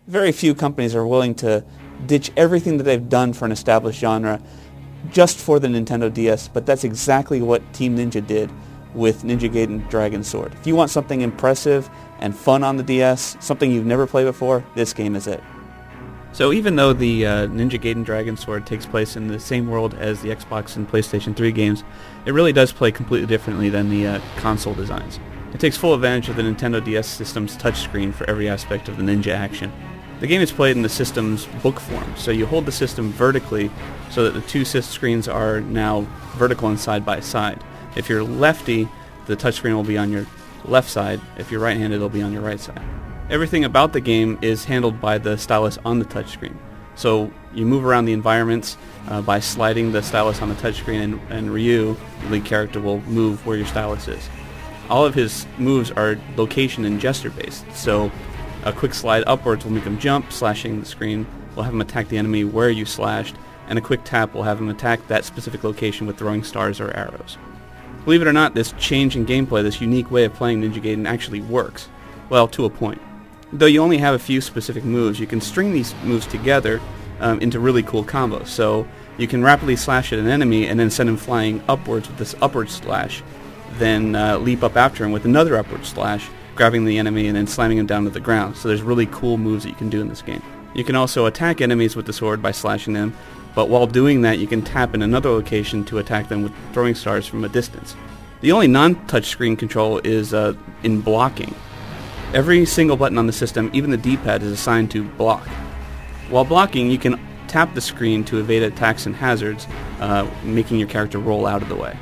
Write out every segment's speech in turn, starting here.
Very few companies are willing to ditch everything that they've done for an established genre just for the Nintendo DS, but that's exactly what Team Ninja did with Ninja-Gaiden-Dragon-Sword. If you want something impressive and fun on the DS, something you've never played before, this game is it. So even though the Ninja-Gaiden-Dragon-Sword takes place in the same world as the Xbox and PlayStation 3 games, it really does play completely differently than the console designs. It takes full advantage of the Nintendo DS system's touchscreen for every aspect of the ninja action. The game is played in the system's book form, so you hold the system vertically so that the two screens are now vertical and side by side. If you're lefty, the touchscreen will be on your left side. If you're right-handed, it'll be on your right side. Everything about the game is handled by the stylus on the touchscreen. So you move around the environments by sliding the stylus on the touchscreen, and Ryu, the lead character, will move where your stylus is. All of his moves are location and gesture based, so a quick slide upwards will make him jump, slashing the screen will have him attack the enemy where you slashed, and a quick tap will have him attack that specific location with throwing stars or arrows. Believe it or not, this change in gameplay, this unique way of playing Ninja Gaiden actually works. Well, to a point. Though you only have a few specific moves, you can string these moves together into really cool combos. So you can rapidly slash at an enemy and then send him flying upwards with this upward slash, then leap up after him with another upward slash, grabbing the enemy and then slamming him down to the ground. So there's really cool moves that you can do in this game. You can also attack enemies with the sword by slashing them, but while doing that you can tap in another location to attack them with throwing stars from a distance. The only non-touchscreen control is in blocking. Every single button on the system, even the D-pad, is assigned to block. While blocking, you can tap the screen to evade attacks and hazards, making your character roll out of the way.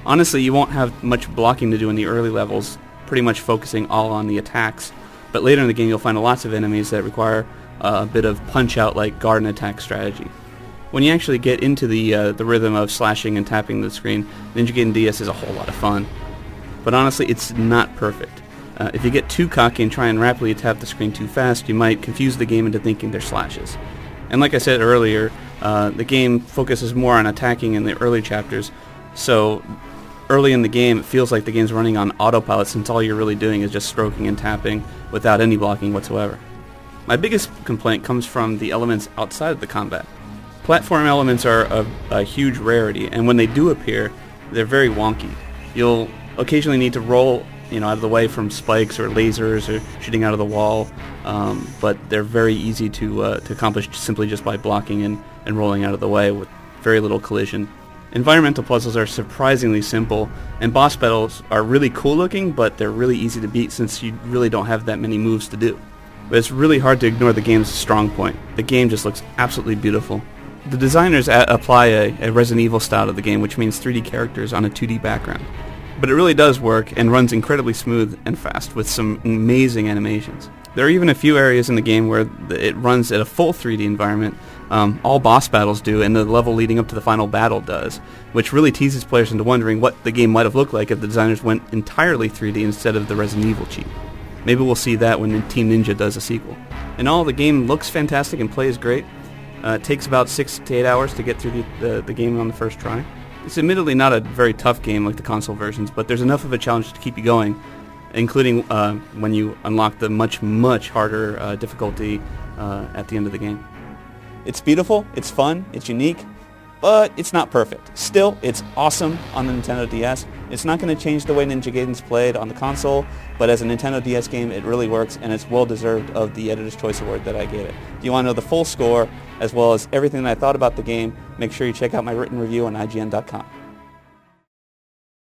Honestly, you won't have much blocking to do in the early levels, pretty much focusing all on the attacks, but later in the game you'll find lots of enemies that require a bit of punch-out like guard and attack strategy. When you actually get into the rhythm of slashing and tapping the screen, Ninja Gaiden DS is a whole lot of fun. But honestly, it's not perfect. If you get too cocky and try and rapidly tap the screen too fast, you might confuse the game into thinking they're slashes. And like I said earlier, the game focuses more on attacking in the early chapters, so early in the game it feels like the game's running on autopilot since all you're really doing is just stroking and tapping without any blocking whatsoever. My biggest complaint comes from the elements outside of the combat. Platform elements are a huge rarity, and when they do appear, they're very wonky. You'll occasionally need to roll out of the way from spikes or lasers or shooting out of the wall, but they're very easy to accomplish simply just by blocking and rolling out of the way with very little collision. Environmental puzzles are surprisingly simple, and boss battles are really cool looking, but they're really easy to beat since you really don't have that many moves to do. But it's really hard to ignore the game's strong point. The game just looks absolutely beautiful. The designers apply a Resident Evil style to the game, which means 3D characters on a 2D background. But it really does work and runs incredibly smooth and fast with some amazing animations. There are even a few areas in the game where it runs at a full 3D environment. All boss battles do, and the level leading up to the final battle does, which really teases players into wondering what the game might have looked like if the designers went entirely 3D instead of the Resident Evil cheat. Maybe we'll see that when Team Ninja does a sequel. In all, the game looks fantastic and plays great. It takes about 6 to 8 hours to get through the game on the first try. It's admittedly not a very tough game like the console versions, but there's enough of a challenge to keep you going, including when you unlock the much, much harder difficulty at the end of the game. It's beautiful, it's fun, it's unique, but it's not perfect. Still, it's awesome on the Nintendo DS. It's not going to change the way Ninja Gaiden's played on the console, but as a Nintendo DS game, it really works, and it's well-deserved of the Editor's Choice Award that I gave it. If you want to know the full score, as well as everything that I thought about the game, make sure you check out my written review on IGN.com.